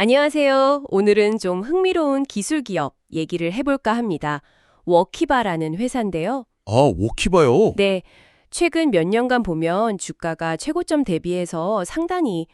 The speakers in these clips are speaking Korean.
안녕하세요. 오늘은 좀 흥미로운 기술 기업 얘기를 해볼까 합니다. 워키바라는 회사인데요. 아, 워키바요? 네, 최근 몇 년간 보면 주가가 최고점 대비해서 상당히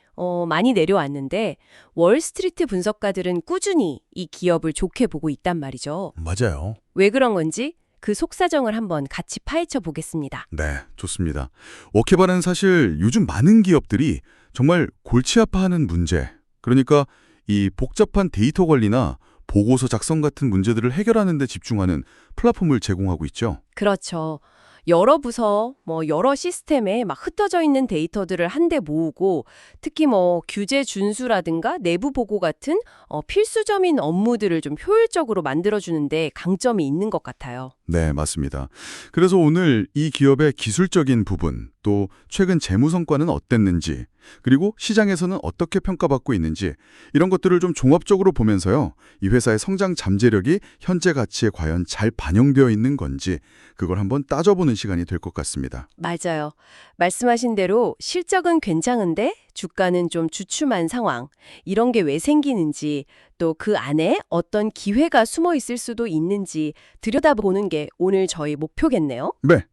많이 내려왔는데 월스트리트 분석가들은 꾸준히 이 기업을 좋게 보고 있단 말이죠. 맞아요. 왜 그런 건지 그 속사정을 한번 같이 파헤쳐 보겠습니다. 네, 좋습니다. 워키바는 사실 요즘 많은 기업들이 정말 골치 아파하는 문제, 그러니까 이 복잡한 데이터 관리나 보고서 작성 같은 문제들을 해결하는 데 집중하는 플랫폼을 제공하고 있죠. 그렇죠. 여러 부서, 여러 시스템에 막 흩어져 있는 데이터들을 한데 모으고 특히 규제 준수라든가 내부 보고 같은 필수점인 업무들을 좀 효율적으로 만들어주는데 강점이 있는 것 같아요. 네, 맞습니다. 그래서 오늘 이 기업의 기술적인 부분, 또 최근 재무 성과는 어땠는지, 그리고 시장에서는 어떻게 평가받고 있는지 이런 것들을 좀 종합적으로 보면서요. 이 회사의 성장 잠재력이 현재 가치에 과연 잘 반영되어 있는 건지 그걸 한번 따져보는 시간이 될 것 같습니다. 맞아요. 말씀하신 대로 실적은 괜찮은데 주가는 좀 주춤한 상황. 이런 게 왜 생기는지 또 그 안에 어떤 기회가 숨어 있을 수도 있는지 들여다보는 게 오늘 저희 목표겠네요. 네,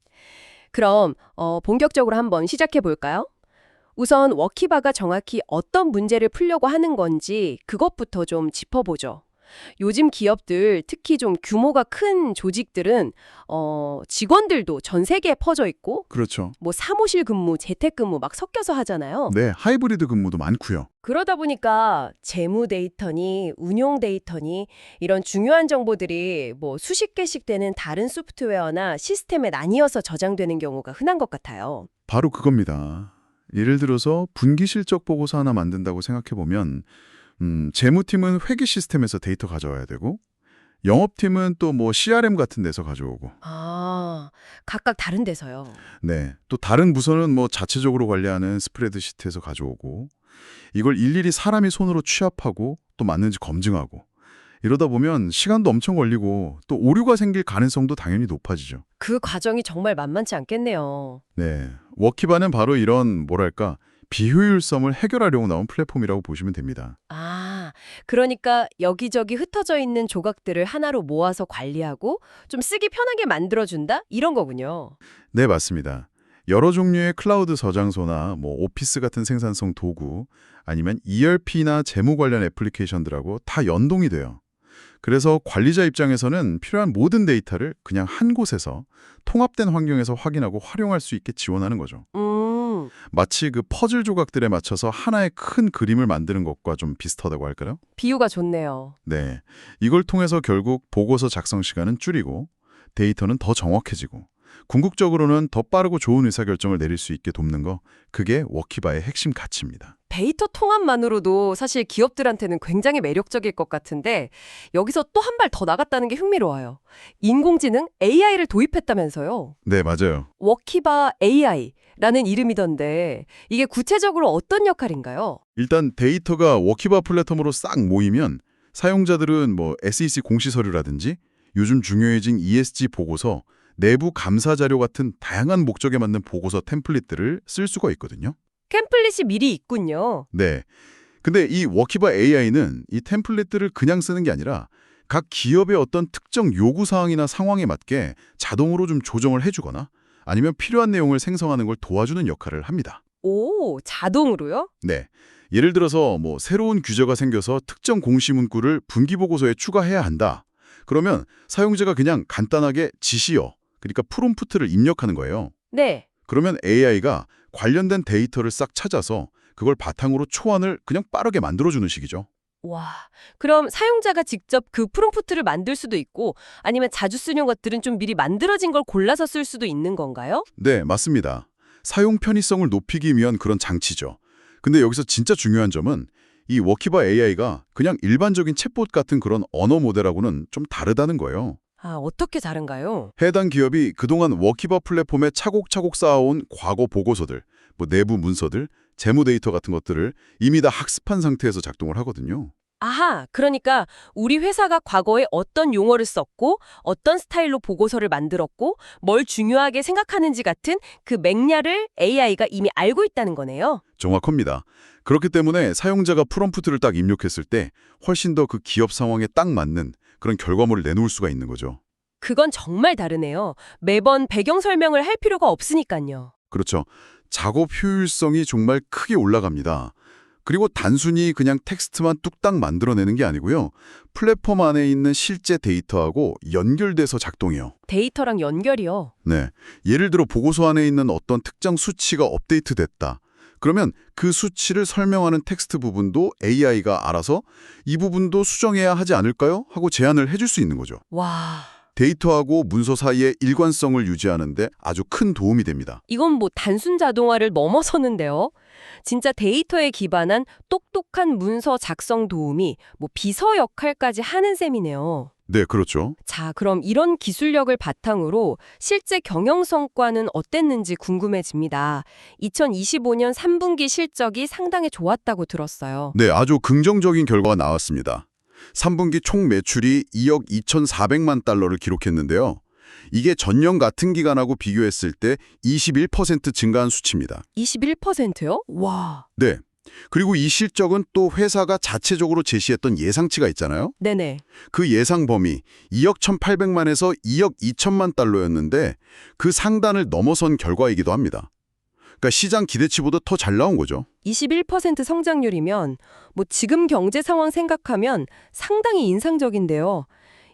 그럼 본격적으로 한번 시작해 볼까요? 우선 워키바가 정확히 어떤 문제를 풀려고 하는 건지 그것부터 좀 짚어보죠. 요즘 기업들, 특히 좀 규모가 큰 조직들은 직원들도 전 세계에 퍼져 있고 그렇죠. 사무실 근무, 재택근무 막 섞여서 하잖아요. 네, 하이브리드 근무도 많고요. 그러다 보니까 재무 데이터니 운용 데이터니 이런 중요한 정보들이 수십 개씩 되는 다른 소프트웨어나 시스템에 나뉘어서 저장되는 경우가 흔한 것 같아요. 바로 그겁니다. 예를 들어서 분기 실적 보고서 하나 만든다고 생각해보면 재무팀은 회계 시스템에서 데이터 가져와야 되고 영업팀은 또 CRM 같은 데서 가져오고 아, 각각 다른 데서요. 네, 또 다른 부서는 자체적으로 관리하는 스프레드시트에서 가져오고 이걸 일일이 사람이 손으로 취합하고 또 맞는지 검증하고 이러다 보면 시간도 엄청 걸리고 또 오류가 생길 가능성도 당연히 높아지죠. 그 과정이 정말 만만치 않겠네요. 네, 워키바는 바로 이런 뭐랄까 비효율성을 해결하려고 나온 플랫폼이라고 보시면 됩니다. 아, 그러니까 여기저기 흩어져 있는 조각들을 하나로 모아서 관리하고 좀 쓰기 편하게 만들어준다? 이런 거군요. 네, 맞습니다. 여러 종류의 클라우드 저장소나 오피스 같은 생산성 도구 아니면 ERP나 재무 관련 애플리케이션들하고 다 연동이 돼요. 그래서 관리자 입장에서는 필요한 모든 데이터를 그냥 한 곳에서 통합된 환경에서 확인하고 활용할 수 있게 지원하는 거죠. 마치 그 퍼즐 조각들에 맞춰서 하나의 큰 그림을 만드는 것과 좀 비슷하다고 할까요? 비유가 좋네요. 네. 이걸 통해서 결국 보고서 작성 시간은 줄이고 데이터는 더 정확해지고 궁극적으로는 더 빠르고 좋은 의사결정을 내릴 수 있게 돕는 거, 그게 워키바의 핵심 가치입니다. 데이터 통합만으로도 사실 기업들한테는 굉장히 매력적일 것 같은데 여기서 또 한 발 더 나갔다는 게 흥미로워요. 인공지능 AI를 도입했다면서요. 네, 맞아요. 워키바 AI라는 이름이던데 이게 구체적으로 어떤 역할인가요? 일단 데이터가 워키바 플랫폼으로 싹 모이면 사용자들은 SEC 공시 서류라든지 요즘 중요해진 ESG 보고서, 내부 감사 자료 같은 다양한 목적에 맞는 보고서 템플릿들을 쓸 수가 있거든요. 템플릿이 미리 있군요. 네. 근데 이 워키바 AI는 이 템플릿들을 그냥 쓰는 게 아니라 각 기업의 어떤 특정 요구사항이나 상황에 맞게 자동으로 좀 조정을 해주거나 아니면 필요한 내용을 생성하는 걸 도와주는 역할을 합니다. 오, 자동으로요? 네. 예를 들어서 새로운 규제가 생겨서 특정 공시 문구를 분기보고서에 추가해야 한다. 그러면 사용자가 그냥 간단하게 지시어, 그러니까 프롬프트를 입력하는 거예요. 네. 그러면 AI가 관련된 데이터를 싹 찾아서 그걸 바탕으로 초안을 그냥 빠르게 만들어주는 식이죠. 와, 그럼 사용자가 직접 그 프롬프트를 만들 수도 있고 아니면 자주 쓰는 것들은 좀 미리 만들어진 걸 골라서 쓸 수도 있는 건가요? 네, 맞습니다. 사용 편의성을 높이기 위한 그런 장치죠. 근데 여기서 진짜 중요한 점은 이 워키바 AI가 그냥 일반적인 챗봇 같은 그런 언어 모델하고는 좀 다르다는 거예요. 아, 어떻게 다른가요? 해당 기업이 그동안 워키바 플랫폼에 차곡차곡 쌓아온 과거 보고서들, 내부 문서들, 재무 데이터 같은 것들을 이미 다 학습한 상태에서 작동을 하거든요. 아하, 그러니까 우리 회사가 과거에 어떤 용어를 썼고 어떤 스타일로 보고서를 만들었고 뭘 중요하게 생각하는지 같은 그 맥락을 AI가 이미 알고 있다는 거네요. 정확합니다. 그렇기 때문에 사용자가 프롬프트를 딱 입력했을 때 훨씬 더 그 기업 상황에 딱 맞는 그런 결과물을 내놓을 수가 있는 거죠. 그건 정말 다르네요. 매번 배경 설명을 할 필요가 없으니까요. 그렇죠. 작업 효율성이 정말 크게 올라갑니다. 그리고 단순히 그냥 텍스트만 뚝딱 만들어내는 게 아니고요. 플랫폼 안에 있는 실제 데이터하고 연결돼서 작동해요. 데이터랑 연결이요. 네. 예를 들어 보고서 안에 있는 어떤 특정 수치가 업데이트됐다. 그러면 그 수치를 설명하는 텍스트 부분도 AI가 알아서 이 부분도 수정해야 하지 않을까요? 하고 제안을 해줄 수 있는 거죠. 와, 데이터하고 문서 사이의 일관성을 유지하는 데 아주 큰 도움이 됩니다. 이건 뭐 단순 자동화를 넘어서는데요. 진짜 데이터에 기반한 똑똑한 문서 작성 도우미, 뭐 비서 역할까지 하는 셈이네요. 네, 그렇죠. 자, 그럼 이런 기술력을 바탕으로 실제 경영 성과는 어땠는지 궁금해집니다. 2025년 3분기 실적이 상당히 좋았다고 들었어요. 네, 아주 긍정적인 결과가 나왔습니다. 3분기 총 매출이 2억 2,400만 달러를 기록했는데요. 이게 전년 같은 기간하고 비교했을 때 21% 증가한 수치입니다. 21%요? 와. 네. 그리고 이 실적은 또 회사가 자체적으로 제시했던 예상치가 있잖아요. 네네. 그 예상 범위 2억 1,800만에서 2억 2천만 달러였는데 그 상단을 넘어선 결과이기도 합니다. 그러니까 시장 기대치보다 더 잘 나온 거죠. 21% 성장률이면 뭐 지금 경제 상황 생각하면 상당히 인상적인데요.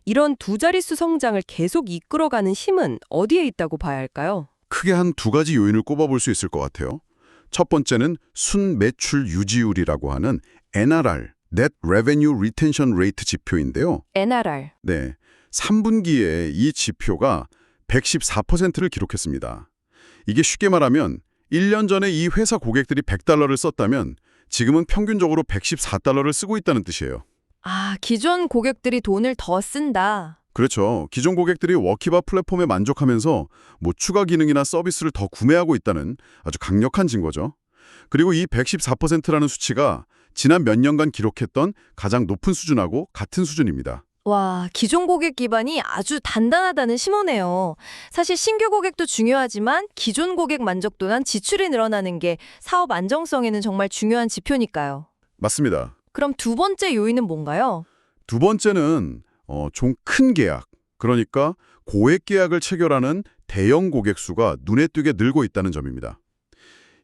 이런 두 자릿수 성장을 계속 이끌어가는 힘은 어디에 있다고 봐야 할까요? 크게 한 두 가지 요인을 꼽아볼 수 있을 것 같아요. 첫 번째는 순매출 유지율이라고 하는 NRR, Net Revenue Retention Rate 지표인데요. NRR. 네, 3분기에 이 지표가 114%를 기록했습니다. 이게 쉽게 말하면 1년 전에 이 회사 고객들이 100달러를 썼다면 지금은 평균적으로 114달러를 쓰고 있다는 뜻이에요. 아, 기존 고객들이 돈을 더 쓴다. 그렇죠. 기존 고객들이 워키바 플랫폼에 만족하면서 뭐 추가 기능이나 서비스를 더 구매하고 있다는 아주 강력한 증거죠. 그리고 이 114%라는 수치가 지난 몇 년간 기록했던 가장 높은 수준하고 같은 수준입니다. 와, 기존 고객 기반이 아주 단단하다는 신호네요. 사실 신규 고객도 중요하지만 기존 고객 만족도난 지출이 늘어나는 게 사업 안정성에는 정말 중요한 지표니까요. 맞습니다. 그럼 두 번째 요인은 뭔가요? 두 번째는 좀 큰 계약, 그러니까 고액 계약을 체결하는 대형 고객 수가 눈에 띄게 늘고 있다는 점입니다.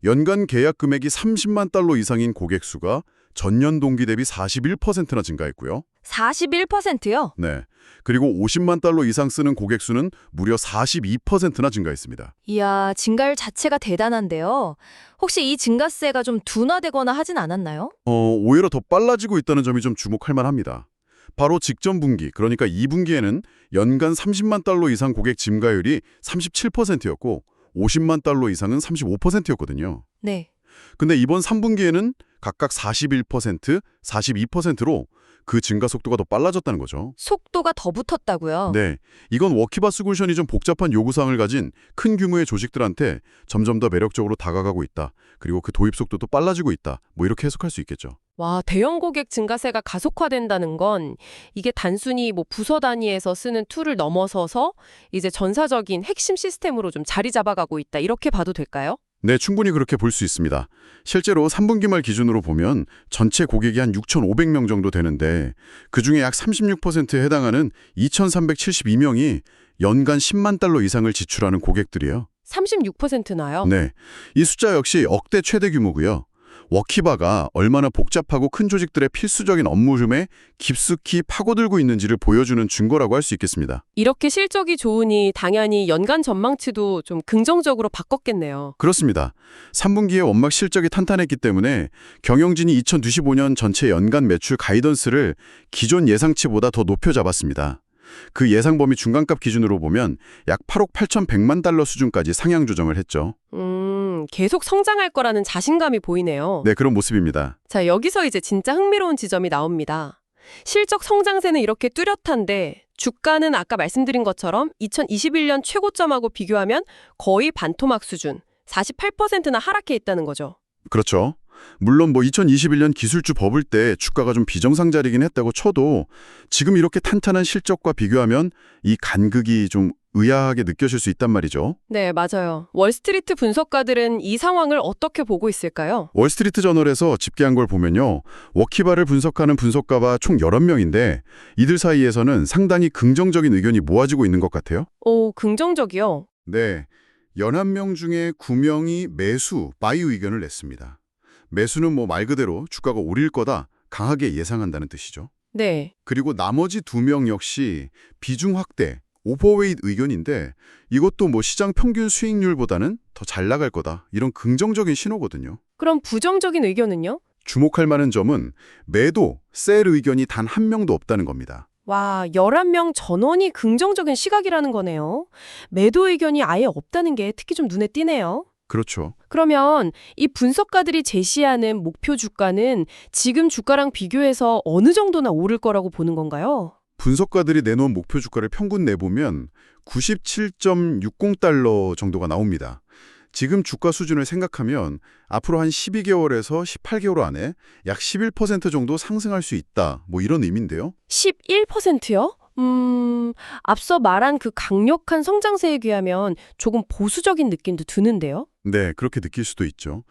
연간 계약 금액이 30만 달러 이상인 고객 수가 전년 동기 대비 41%나 증가했고요. 41%요? 네. 그리고 50만 달러 이상 쓰는 고객 수는 무려 42%나 증가했습니다. 이야, 증가율 자체가 대단한데요. 혹시 이 증가세가 좀 둔화되거나 하진 않았나요? 오히려 더 빨라지고 있다는 점이 좀 주목할 만합니다. 바로 직전 분기, 그러니까 2분기에는 연간 30만 달러 이상 고객 증가율이 37%였고 50만 달러 이상은 35%였거든요. 네. 근데 이번 3분기에는 각각 41%, 42%로 그 증가 속도가 더 빨라졌다는 거죠. 속도가 더 붙었다고요? 네, 이건 워키바 솔루션이 좀 복잡한 요구사항을 가진 큰 규모의 조직들한테 점점 더 매력적으로 다가가고 있다. 그리고 그 도입 속도도 빨라지고 있다. 뭐 이렇게 해석할 수 있겠죠. 와, 대형 고객 증가세가 가속화된다는 건 이게 단순히 뭐 부서 단위에서 쓰는 툴을 넘어서서 이제 전사적인 핵심 시스템으로 좀 자리 잡아가고 있다. 이렇게 봐도 될까요? 네, 충분히 그렇게 볼 수 있습니다. 실제로 3분기 말 기준으로 보면 전체 고객이 한 6,500명 정도 되는데 그중에 약 36%에 해당하는 2,372명이 연간 10만 달러 이상을 지출하는 고객들이에요. 36%나요? 네, 이 숫자 역시 역대 최대 규모고요. 워키바가 얼마나 복잡하고 큰 조직들의 필수적인 업무 흐름에 깊숙이 파고들고 있는지를 보여주는 증거라고 할 수 있겠습니다. 이렇게 실적이 좋으니 당연히 연간 전망치도 좀 긍정적으로 바꿨겠네요. 그렇습니다. 3분기에 원막 실적이 탄탄했기 때문에 경영진이 2025년 전체 연간 매출 가이던스를 기존 예상치보다 더 높여 잡았습니다. 그 예상 범위 중간값 기준으로 보면 약 8억 8,100만 달러 수준까지 상향 조정을 했죠. 계속 성장할 거라는 자신감이 보이네요. 네, 그런 모습입니다. 자, 여기서 이제 진짜 흥미로운 지점이 나옵니다. 실적 성장세는 이렇게 뚜렷한데 주가는 아까 말씀드린 것처럼 2021년 최고점하고 비교하면 거의 반토막 수준, 48%나 하락해 있다는 거죠. 그렇죠. 물론 뭐 2021년 기술주 버블 때 주가가 좀 비정상자리긴 했다고 쳐도 지금 이렇게 탄탄한 실적과 비교하면 이 간극이 좀 의아하게 느껴질 수 있단 말이죠. 네, 맞아요. 월스트리트 분석가들은 이 상황을 어떻게 보고 있을까요? 월스트리트 저널에서 집계한 걸 보면요. 워키바를 분석하는 분석가가 총 11명인데 이들 사이에서는 상당히 긍정적인 의견이 모아지고 있는 것 같아요. 오, 긍정적이요. 네. 11명 중에 9명이 매수, 바이 의견을 냈습니다. 매수는 뭐 말 그대로 주가가 오를 거다 강하게 예상한다는 뜻이죠. 네. 그리고 나머지 2명 역시 비중 확대, 오버웨이트 의견인데 이것도 뭐 시장 평균 수익률보다는 더 잘 나갈 거다. 이런 긍정적인 신호거든요. 그럼 부정적인 의견은요? 주목할 만한 점은 매도, 셀 의견이 단 한 명도 없다는 겁니다. 와, 11명 전원이 긍정적인 시각이라는 거네요. 매도 의견이 아예 없다는 게 특히 좀 눈에 띄네요. 그렇죠. 그러면 이 분석가들이 제시하는 목표 주가는 지금 주가랑 비교해서 어느 정도나 오를 거라고 보는 건가요? 분석가들이 내놓은 목표 주가를 평균 내보면 97.60달러 정도가 나옵니다. 지금 주가 수준을 생각하면 앞으로 한 12개월에서 18개월 안에 약 11% 정도 상승할 수 있다. 뭐 이런 의미인데요. 11%요? 앞서 말한 그 강력한 성장세에 비하면 조금 보수적인 느낌도 드는데요? 네, 그렇게 느낄 수도 있죠.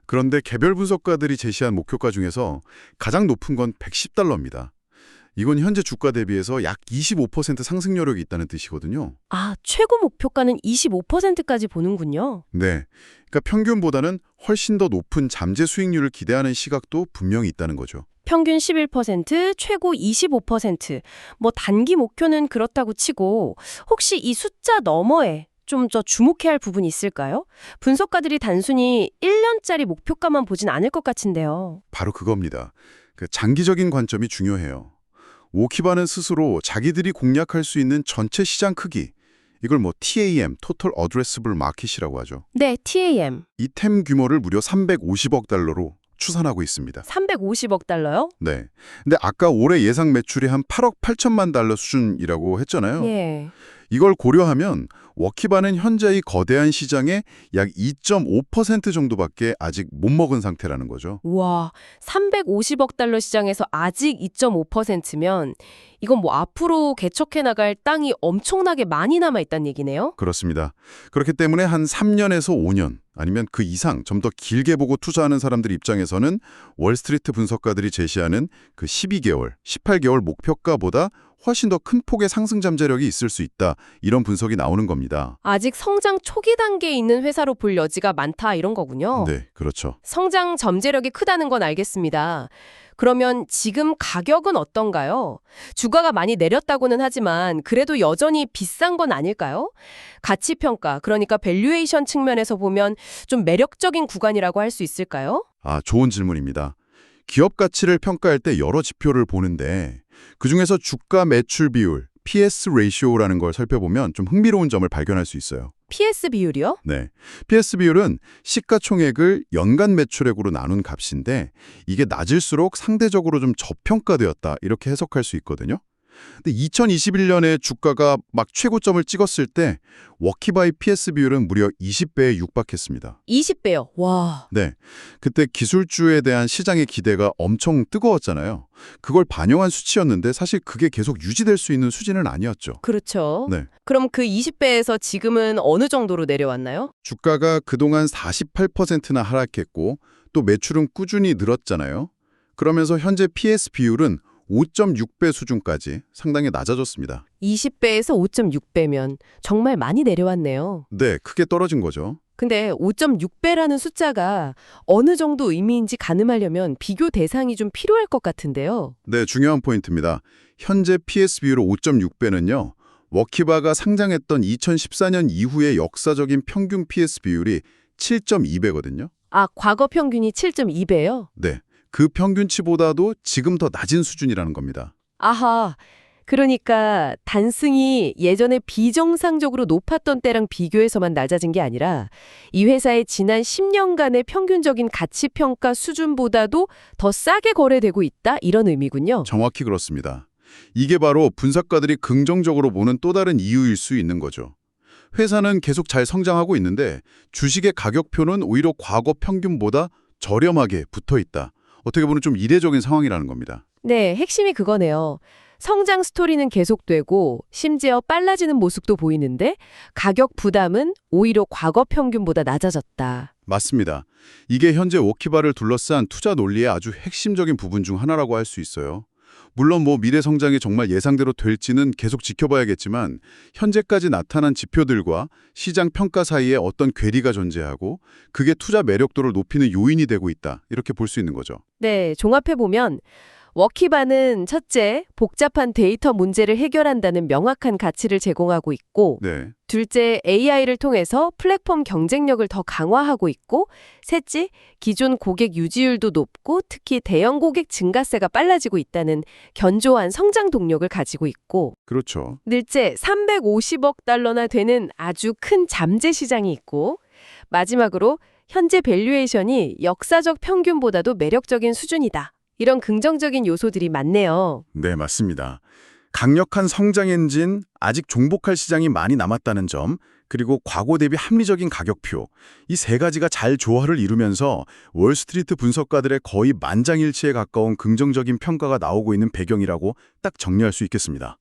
그런데 개별 분석가들이 제시한 목표가 중에서 가장 높은 건 110달러입니다. 이건 현재 주가 대비해서 약 25% 상승 여력이 있다는 뜻이거든요. 아, 최고 목표가는 25%까지 보는군요. 네, 그러니까 평균보다는 훨씬 더 높은 잠재 수익률을 기대하는 시각도 분명히 있다는 거죠. 평균 11%, 최고 25%. 뭐 단기 목표는 그렇다고 치고 혹시 이 숫자 너머에 좀 더 주목해야 할 부분이 있을까요? 분석가들이 단순히 1년짜리 목표가만 보진 않을 것 같은데요. 바로 그겁니다. 그 장기적인 관점이 중요해요. 워키바는 스스로 자기들이 공략할 수 있는 전체 시장 크기, 이걸 뭐 TAM, Total Addressable Market이라고 하죠. 네, TAM. 이 템 규모를 무려 350억 달러로 추산하고 있습니다. 350억 달러요? 네. 근데 아까 올해 예상 매출이 한 8억 8천만 달러 수준이라고 했잖아요. 예. 이걸 고려하면 워키바는 현재 이 거대한 시장의 약 2.5% 정도밖에 아직 못 먹은 상태라는 거죠. 우와, 350억 달러 시장에서 아직 2.5%면 이건 뭐 앞으로 개척해 나갈 땅이 엄청나게 많이 남아 있다는 얘기네요. 그렇습니다. 그렇기 때문에 한 3년에서 5년 아니면 그 이상 좀 더 길게 보고 투자하는 사람들 입장에서는 월스트리트 분석가들이 제시하는 그 12개월, 18개월 목표가보다 훨씬 더 큰 폭의 상승 잠재력이 있을 수 있다. 이런 분석이 나오는 겁니다. 아직 성장 초기 단계에 있는 회사로 볼 여지가 많다 이런 거군요. 네, 그렇죠. 성장 잠재력이 크다는 건 알겠습니다. 그러면 지금 가격은 어떤가요? 주가가 많이 내렸다고는 하지만 그래도 여전히 비싼 건 아닐까요? 가치평가, 그러니까 밸류에이션 측면에서 보면 좀 매력적인 구간이라고 할 수 있을까요? 아, 좋은 질문입니다. 기업 가치를 평가할 때 여러 지표를 보는데 그중에서 주가 매출 비율, PS 레이시오라는 걸 살펴보면 좀 흥미로운 점을 발견할 수 있어요. PS 비율이요? 네, PS 비율은 시가총액을 연간 매출액으로 나눈 값인데 이게 낮을수록 상대적으로 좀 저평가되었다 이렇게 해석할 수 있거든요. 근데 2021년에 주가가 막 최고점을 찍었을 때 워키바의 PS 비율은 무려 20배에 육박했습니다. 20배요. 와. 네, 그때 기술주에 대한 시장의 기대가 엄청 뜨거웠잖아요. 그걸 반영한 수치였는데 사실 그게 계속 유지될 수 있는 수준은 아니었죠. 그렇죠. 네, 그럼 그 20배에서 지금은 어느 정도로 내려왔나요? 주가가 그동안 48%나 하락했고 또 매출은 꾸준히 늘었잖아요. 그러면서 현재 PS 비율은 5.6배 수준까지 상당히 낮아졌습니다. 20배에서 5.6배면 정말 많이 내려왔네요. 네, 크게 떨어진 거죠. 근데 5.6배라는 숫자가 어느 정도 의미인지 가늠하려면 비교 대상이 좀 필요할 것 같은데요. 네, 중요한 포인트입니다. 현재 PS 비율 5.6배는요. 워키바가 상장했던 2014년 이후의 역사적인 평균 PS 비율이 7.2배거든요. 아, 과거 평균이 7.2배요? 네, 그 평균치보다도 지금 더 낮은 수준이라는 겁니다. 아하, 그러니까 단승이 예전에 비정상적으로 높았던 때랑 비교해서만 낮아진 게 아니라 이 회사의 지난 10년간의 평균적인 가치평가 수준보다도 더 싸게 거래되고 있다 이런 의미군요. 정확히 그렇습니다. 이게 바로 분석가들이 긍정적으로 보는 또 다른 이유일 수 있는 거죠. 회사는 계속 잘 성장하고 있는데 주식의 가격표는 오히려 과거 평균보다 저렴하게 붙어 있다. 어떻게 보면 좀 이례적인 상황이라는 겁니다. 네, 핵심이 그거네요. 성장 스토리는 계속되고 심지어 빨라지는 모습도 보이는데 가격 부담은 오히려 과거 평균보다 낮아졌다. 맞습니다. 이게 현재 워키바를 둘러싼 투자 논리의 아주 핵심적인 부분 중 하나라고 할 수 있어요. 물론 미래 성장이 정말 예상대로 될지는 계속 지켜봐야겠지만 현재까지 나타난 지표들과 시장 평가 사이에 어떤 괴리가 존재하고 그게 투자 매력도를 높이는 요인이 되고 있다. 이렇게 볼 수 있는 거죠. 네, 종합해보면 워키바는 첫째, 복잡한 데이터 문제를 해결한다는 명확한 가치를 제공하고 있고 네. 둘째, AI를 통해서 플랫폼 경쟁력을 더 강화하고 있고 셋째, 기존 고객 유지율도 높고 특히 대형 고객 증가세가 빨라지고 있다는 견조한 성장 동력을 가지고 있고 그렇죠. 넷째, 350억 달러나 되는 아주 큰 잠재 시장이 있고 마지막으로 현재 밸류에이션이 역사적 평균보다도 매력적인 수준이다. 이런 긍정적인 요소들이 많네요. 네, 맞습니다. 강력한 성장 엔진, 아직 종복할 시장이 많이 남았다는 점, 그리고 과거 대비 합리적인 가격표, 이 세 가지가 잘 조화를 이루면서 월스트리트 분석가들의 거의 만장일치에 가까운 긍정적인 평가가 나오고 있는 배경이라고 딱 정리할 수 있겠습니다.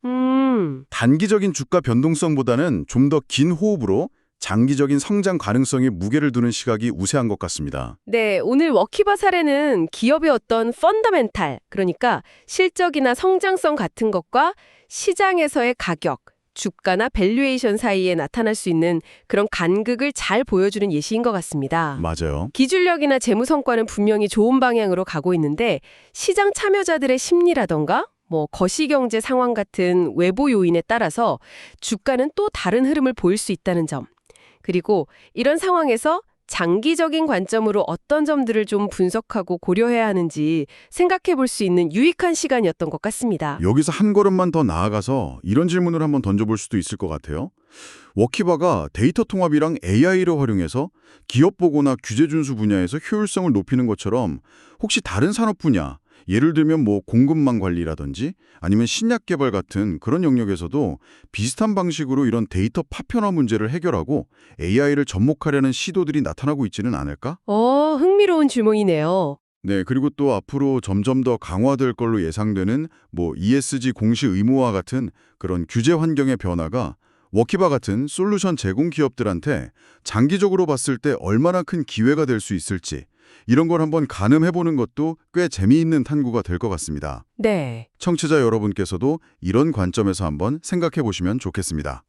단기적인 주가 변동성보다는 좀 더 긴 호흡으로 장기적인 성장 가능성에 무게를 두는 시각이 우세한 것 같습니다. 네, 오늘 워키바 사례는 기업의 어떤 펀더멘탈, 그러니까 실적이나 성장성 같은 것과 시장에서의 가격, 주가나 밸류에이션 사이에 나타날 수 있는 그런 간극을 잘 보여주는 예시인 것 같습니다. 맞아요. 기술력이나 재무 성과는 분명히 좋은 방향으로 가고 있는데 시장 참여자들의 심리라던가 거시경제 상황 같은 외부 요인에 따라서 주가는 또 다른 흐름을 보일 수 있다는 점. 그리고 이런 상황에서 장기적인 관점으로 어떤 점들을 좀 분석하고 고려해야 하는지 생각해 볼 수 있는 유익한 시간이었던 것 같습니다. 여기서 한 걸음만 더 나아가서 이런 질문을 한번 던져볼 수도 있을 것 같아요. 워키바가 데이터 통합이랑 AI를 활용해서 기업 보고나 규제 준수 분야에서 효율성을 높이는 것처럼 혹시 다른 산업 분야, 예를 들면 공급망 관리라든지 아니면 신약 개발 같은 그런 영역에서도 비슷한 방식으로 이런 데이터 파편화 문제를 해결하고 AI를 접목하려는 시도들이 나타나고 있지는 않을까? 흥미로운 질문이네요. 네, 그리고 또 앞으로 점점 더 강화될 걸로 예상되는 ESG 공시 의무화 같은 그런 규제 환경의 변화가 워키바 같은 솔루션 제공 기업들한테 장기적으로 봤을 때 얼마나 큰 기회가 될 수 있을지 이런 걸 한번 가늠해보는 것도 꽤 재미있는 탐구가 될 것 같습니다. 네. 청취자 여러분께서도 이런 관점에서 한번 생각해 보시면 좋겠습니다.